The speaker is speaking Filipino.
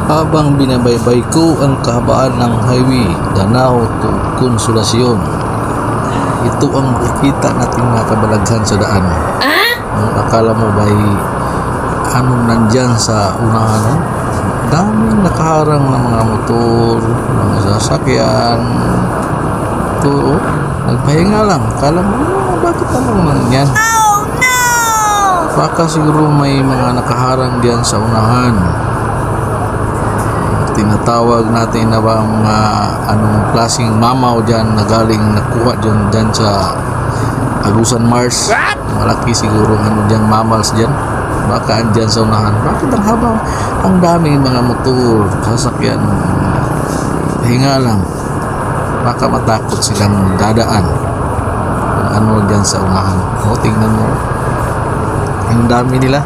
Habang binabaybay ko ang kahabaan ng highway Danao to Consolacion, ito ang makikita nating mga kabalaghan sa daan. Akala mo ba'y anong nandyan sa unahan? Daming nakaharang ng mga motor, mga sasakyan. Ito, nagpahinga lang. Akala mo, bakit naman yan? Oh no! Baka siguro may mga nakaharang diyan sa unahan. Tinatawag natin na ba mga anong klaseng mamaw dyan na galing nakuha dyan sa Agusan Mars. Malaki siguro ano dyan, mammals dyan. Baka andyan sa unahan. Bakit ang haba? Ang daming mga motor, sasakyan. Hinga lang. Baka matakot silang dadaan. Ano dyan sa unahan. O, tingnan mo. Ang dami nila.